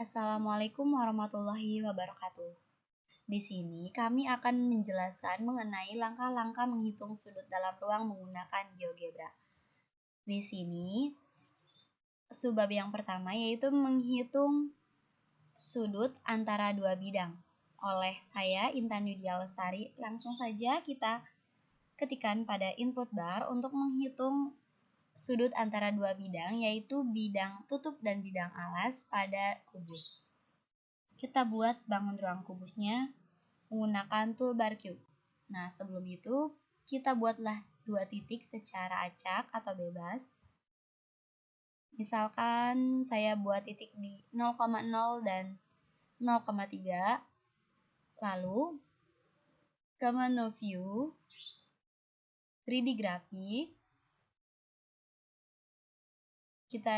Assalamualaikum warahmatullahi wabarakatuh. Di sini kami akan menjelaskan mengenai langkah-langkah menghitung sudut dalam ruang menggunakan GeoGebra. Di sini, subbab yang pertama yaitu menghitung sudut antara dua bidang. Oleh saya, Intan Yudia Lestari, langsung saja kita ketikkan pada input bar untuk menghitung sudut antara dua bidang, yaitu bidang tutup dan bidang alas pada kubus. Kita buat bangun ruang kubusnya menggunakan toolbar cube. Nah, sebelum itu kita buatlah dua titik secara acak atau bebas. Misalkan saya buat titik di 0,0 dan 0,3. Lalu ke menu view 3D grafik, kita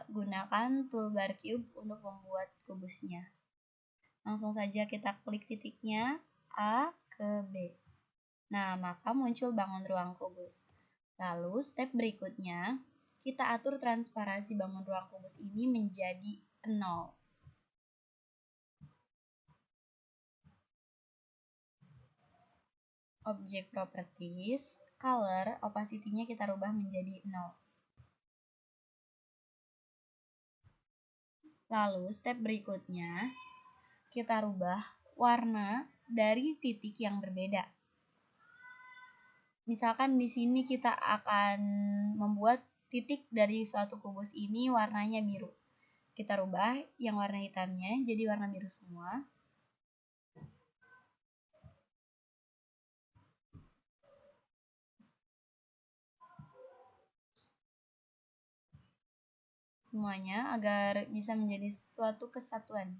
gunakan toolbar cube untuk membuat kubusnya. Langsung saja kita klik titiknya A ke B. Nah, maka muncul bangun ruang kubus. Lalu, step berikutnya, kita atur transparansi bangun ruang kubus ini menjadi 0. Object properties, color, opacity-nya kita rubah menjadi 0. Lalu, step berikutnya, kita rubah warna dari titik yang berbeda. Misalkan di sini kita akan membuat titik dari suatu kubus ini warnanya biru. Kita rubah yang warna hitamnya jadi warna biru semua. Semuanya agar bisa menjadi suatu kesatuan.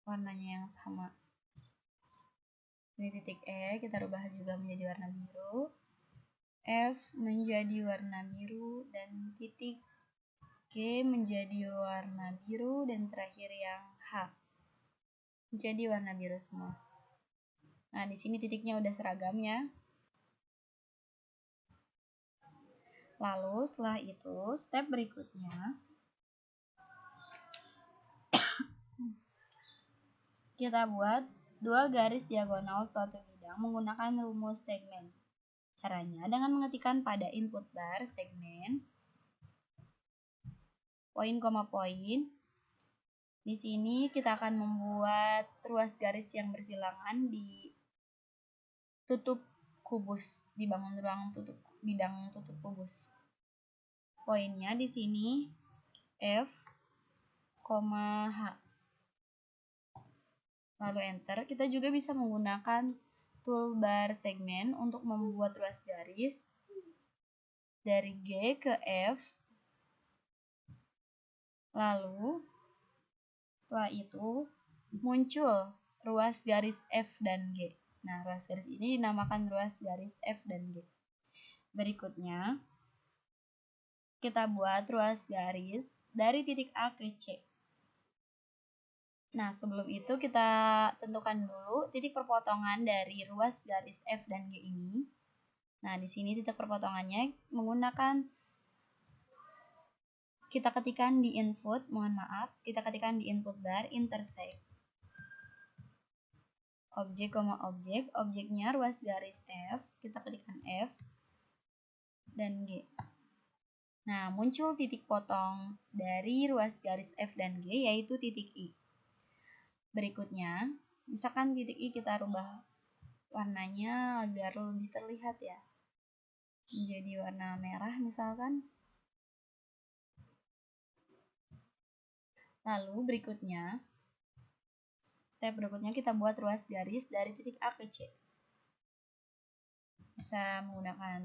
Warnanya yang sama. Di titik E kita rubah juga menjadi warna biru. F menjadi warna biru dan titik G menjadi warna biru dan terakhir yang H menjadi warna biru semua. Nah, di sini titiknya udah seragam ya. Lalu setelah itu, step berikutnya kita buat dua garis diagonal suatu bidang menggunakan rumus segmen. Caranya dengan mengetikkan pada input bar segmen poin koma poin. Di sini kita akan membuat ruas garis yang bersilangan di tutup kubus, di bangun ruang tutup bidang tutup kubus. Poinnya di sini F, H. Lalu enter. Kita juga bisa menggunakan toolbar segmen untuk membuat ruas garis dari G ke F. Lalu setelah itu muncul ruas garis F dan G. Nah, ruas garis ini dinamakan ruas garis F dan G. Berikutnya kita buat ruas garis dari titik A ke C. Nah, sebelum itu kita tentukan dulu titik perpotongan dari ruas garis F dan G ini. Nah, di sini titik perpotongannya menggunakan kita ketikkan di input, kita ketikkan di input bar intersect. Objek, objeknya ruas garis F, kita ketikkan F dan G. Nah, muncul titik potong dari ruas garis F dan G yaitu titik I. Berikutnya, misalkan titik I kita rubah warnanya agar lebih terlihat ya. Menjadi warna merah misalkan. Lalu berikutnya, step berikutnya kita buat ruas garis dari titik A ke C. Bisa menggunakan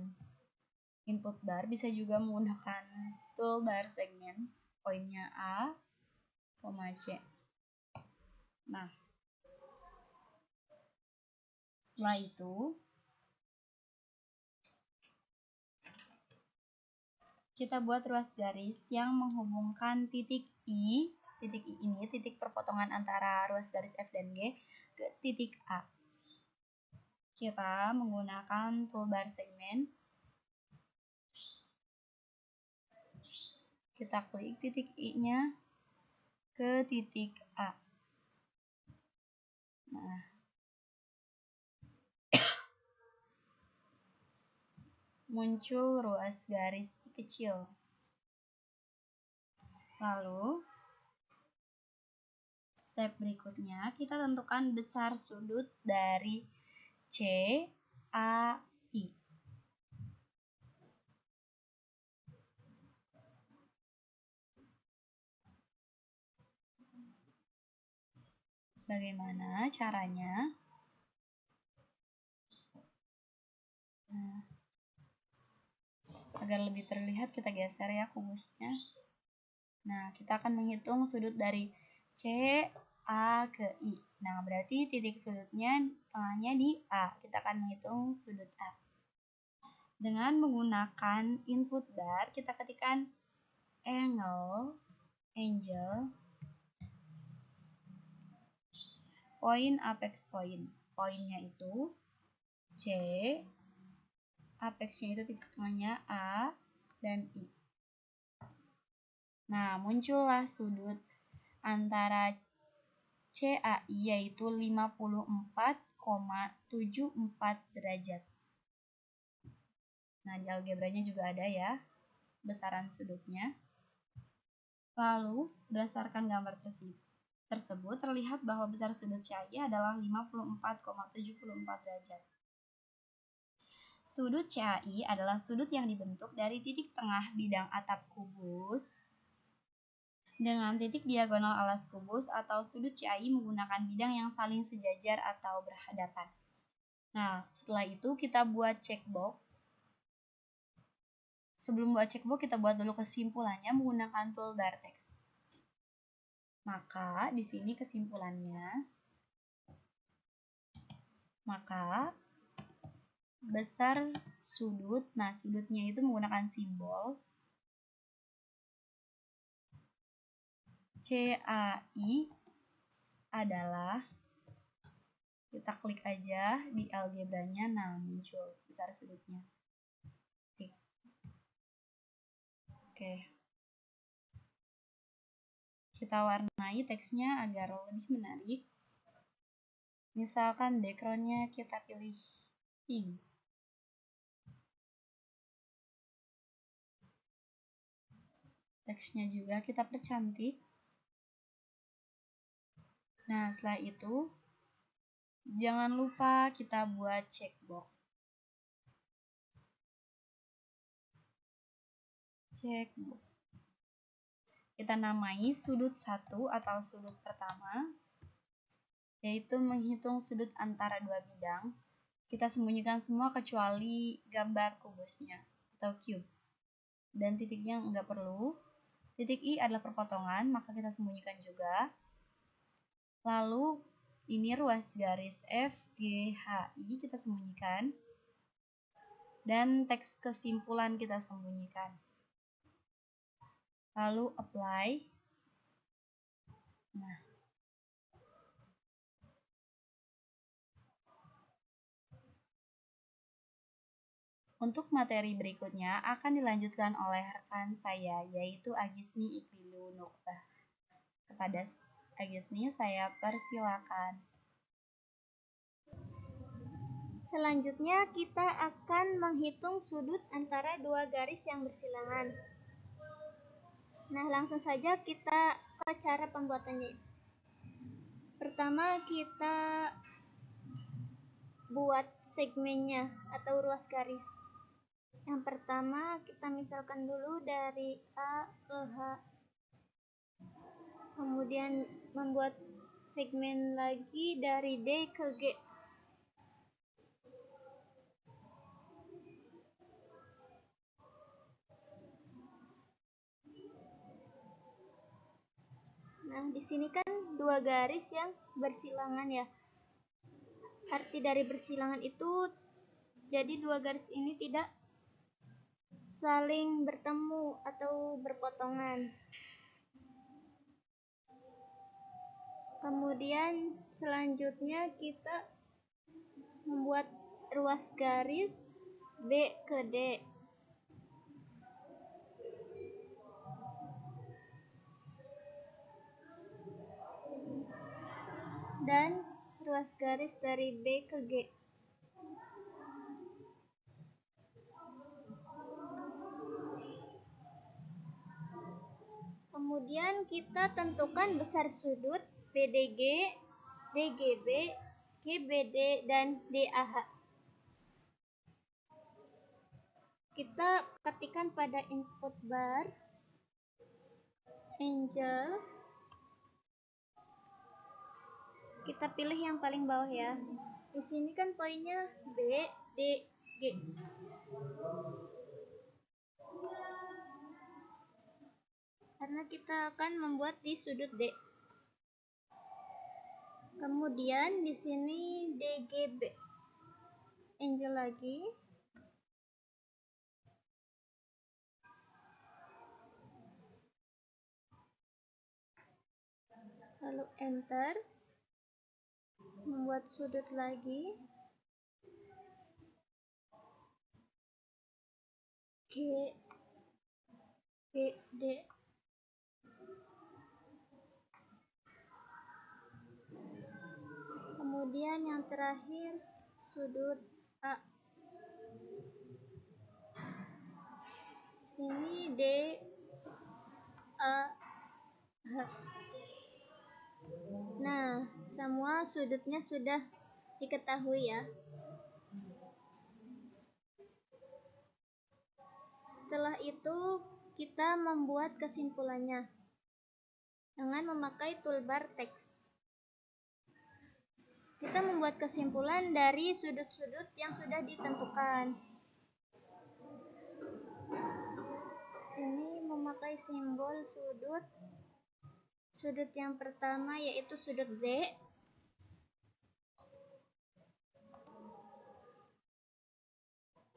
input bar, bisa juga menggunakan toolbar segmen. Poinnya A, C. Nah, setelah itu kita buat ruas garis yang menghubungkan titik I ini, titik perpotongan antara ruas garis F dan G ke titik A. Kita menggunakan toolbar segmen. Kita klik titik I-nya ke titik A. Nah, muncul ruas garis kecil. Lalu, step berikutnya kita tentukan besar sudut dari CAI. Bagaimana caranya? Nah, agar lebih terlihat kita geser ya kubusnya. Nah, kita akan menghitung sudut dari CA ke I. Nah, berarti titik sudutnya tengahnya di A. Kita akan menghitung sudut A. Dengan menggunakan input bar, kita ketikkan angle, point, apex point. Poinnya itu C, apexnya itu titik tengahnya A dan I. Nah, muncullah sudut antara CAI yaitu 54,74 derajat. Nah, di algebranya juga ada ya besaran sudutnya. Lalu, berdasarkan gambar tersebut terlihat bahwa besar sudut CAI adalah 54,74 derajat. Sudut CAI adalah sudut yang dibentuk dari titik tengah bidang atap kubus dengan titik diagonal alas kubus, atau sudut CAI menggunakan bidang yang saling sejajar atau berhadapan. Nah, setelah itu kita buat checkbox. Sebelum buat checkbox, kita buat dulu kesimpulannya menggunakan toolbar teks. Maka di sini kesimpulannya, maka besar sudut, nah sudutnya itu menggunakan simbol CAI adalah, kita klik aja di algebranya, nah muncul besar sudutnya. Oke. Kita warnai teksnya agar lebih menarik. Misalkan backgroundnya kita pilih pink. Teksnya juga kita percantik. Nah, setelah itu jangan lupa kita buat checkbox. Kita namai sudut 1 atau sudut pertama, yaitu menghitung sudut antara dua bidang. Kita sembunyikan semua kecuali gambar kubusnya atau cube. Dan titiknya nggak perlu. Titik I adalah perpotongan, maka kita sembunyikan juga. Lalu ini ruas garis FGHI kita sembunyikan. Dan teks kesimpulan kita sembunyikan. Lalu apply. Nah, untuk materi berikutnya akan dilanjutkan oleh rekan saya, yaitu Agisni Iklilu Nukbah. Kepada Agisni saya persilakan. Selanjutnya kita akan menghitung sudut antara dua garis yang bersilangan. Nah, langsung saja kita ke cara pembuatannya. Pertama kita buat segmennya atau ruas garis. Yang pertama kita misalkan dulu dari A ke H. Kemudian membuat segmen lagi dari D ke G. Nah, di sini kan dua garis yang bersilangan ya. Arti dari bersilangan itu jadi dua garis ini tidak saling bertemu atau berpotongan. Kemudian selanjutnya kita membuat ruas garis B ke D. dan ruas garis dari B ke G. Kemudian kita tentukan besar sudut BDG, DGB, GBD, dan DAH. Kita ketikkan pada input bar Angel. Kita pilih yang paling bawah ya. Di sini kan poinnya B, D, G. Karena kita akan membuat di sudut D. Kemudian di sini DGB. Angel lagi. Lalu enter. Membuat sudut lagi. G, B, D. Kemudian yang terakhir sudut A. Sini D, A, H. Nah, semua sudutnya sudah diketahui ya. Setelah itu kita membuat kesimpulannya dengan memakai toolbar teks. Kita membuat kesimpulan dari sudut-sudut yang sudah ditentukan. Sini memakai simbol sudut. Sudut yang pertama yaitu sudut D.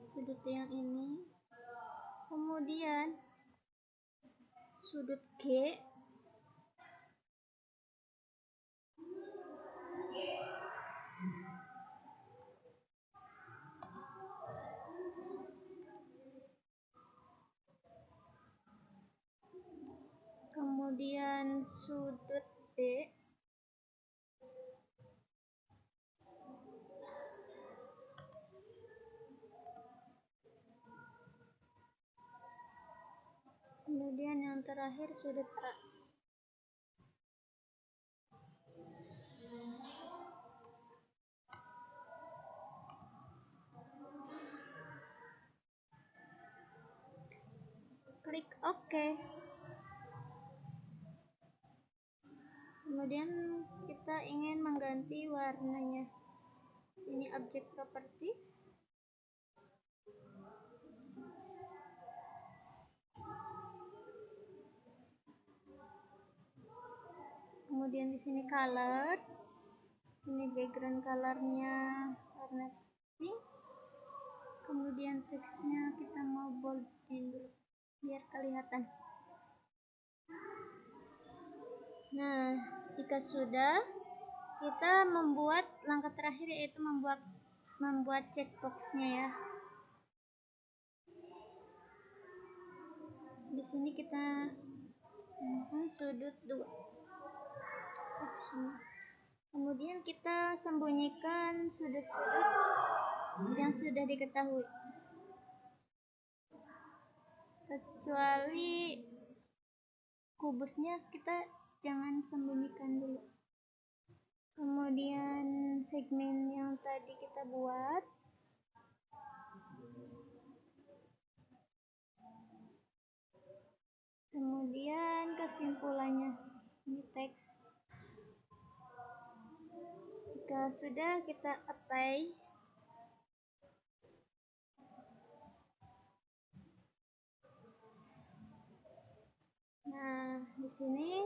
Sudut yang ini. Kemudian sudut G. Kemudian sudut B. Kemudian yang terakhir sudut A. Klik OK. Kemudian kita ingin mengganti warnanya. Sini object properties. Kemudian di sini color. Sini background colornya warna pink. Kemudian teksnya kita mau boldin dulu biar kelihatan. Nah, jika sudah, kita membuat langkah terakhir yaitu membuat checkboxnya ya. Di sini kita sudut 2. Kemudian kita sembunyikan sudut-sudut yang sudah diketahui. Kecuali kubusnya kita jangan sembunyikan dulu. Kemudian segmen yang tadi kita buat. Kemudian kesimpulannya. Ini teks. Jika sudah, kita apply. Nah, di sini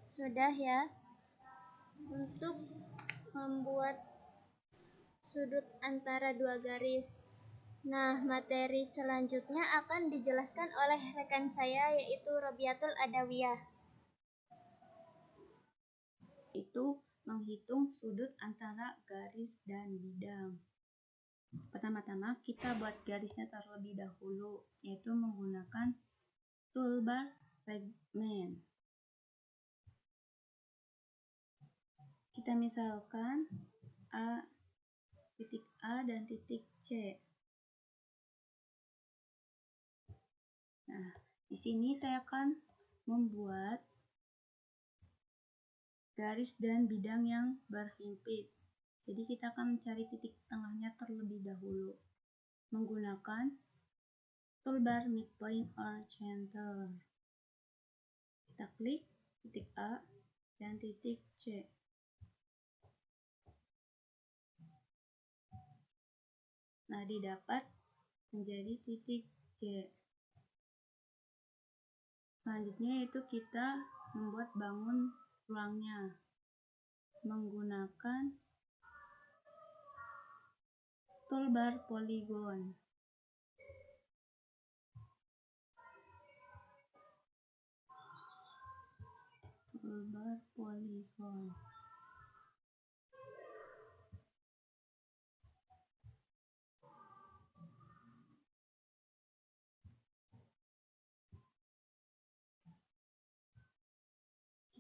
sudah ya untuk membuat sudut antara dua garis. Nah, materi selanjutnya akan dijelaskan oleh rekan saya yaitu Robiatul Adawiyah. Itu menghitung sudut antara garis dan bidang. Pertama-tama kita buat garisnya terlebih dahulu, yaitu menggunakan toolbar segmen. Kita Kita misalkan titik A dan titik C. Nah, di sini saya akan membuat garis dan bidang yang berhimpit. Jadi kita akan mencari titik tengahnya terlebih dahulu menggunakan toolbar midpoint or center. Kita klik titik A dan titik C. Nah, didapat menjadi titik C. Selanjutnya yaitu kita membuat bangun ruangnya menggunakan toolbar polygon. Toolbar polygon.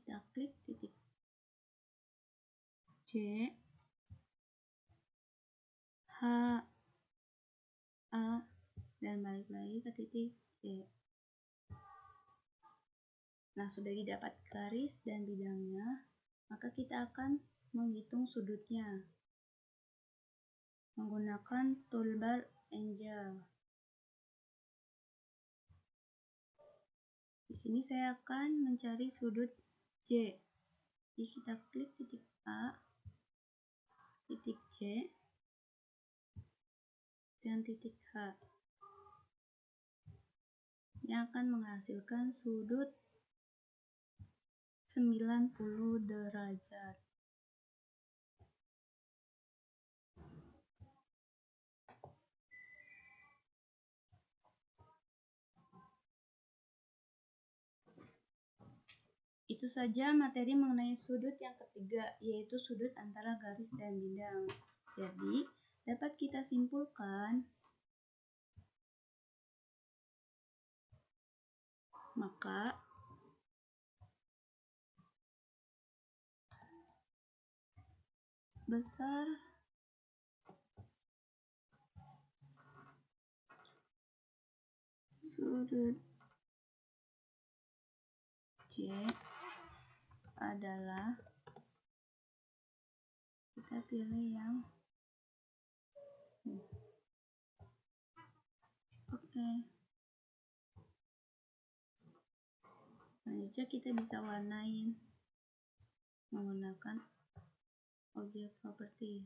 Kita klik titik C, H, A, dan balik lagi ke titik C. Nah, sudah didapat garis dan bidangnya, maka kita akan menghitung sudutnya menggunakan toolbar angle. Di sini saya akan mencari sudut C. Jadi kita klik titik A, titik C, dan titik H. Yang akan menghasilkan sudut 90 derajat. Itu saja materi mengenai sudut yang ketiga, yaitu sudut antara garis dan bidang. Jadi, dapat kita simpulkan, maka besar sudut C adalah, kita pilih yang oke. Selanjutnya kita bisa warnain menggunakan objek properti.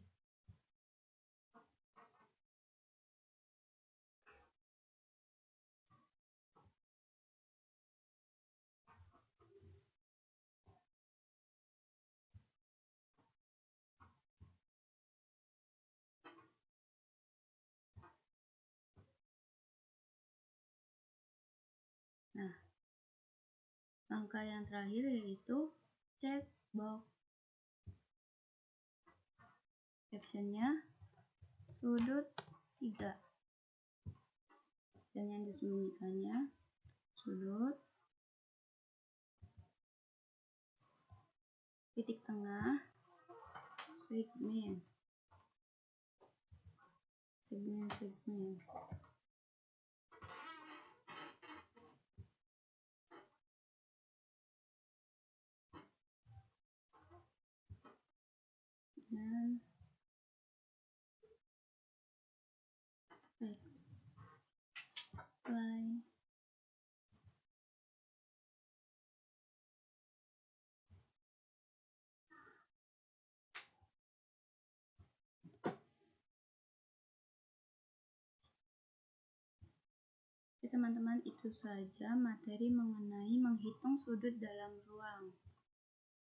Nah, langkah yang terakhir yaitu check box. Captionnya sudut 3, dan yang disembunyikannya sudut titik tengah segmen. Dan play. Oke teman-teman, itu saja materi mengenai menghitung sudut dalam ruang.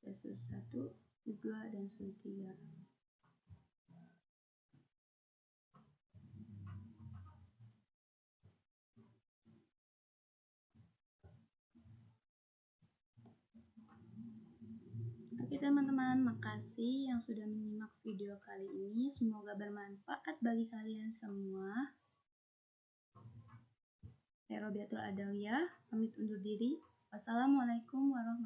Sudut 1, 2, dan sudut 3. Oke teman-teman, makasih yang sudah menyimak video kali ini. Semoga bermanfaat bagi kalian semua. Saya Robiatul Adawiyah, pamit undur diri. Wassalamualaikum warahmatullahi wabarakatuh.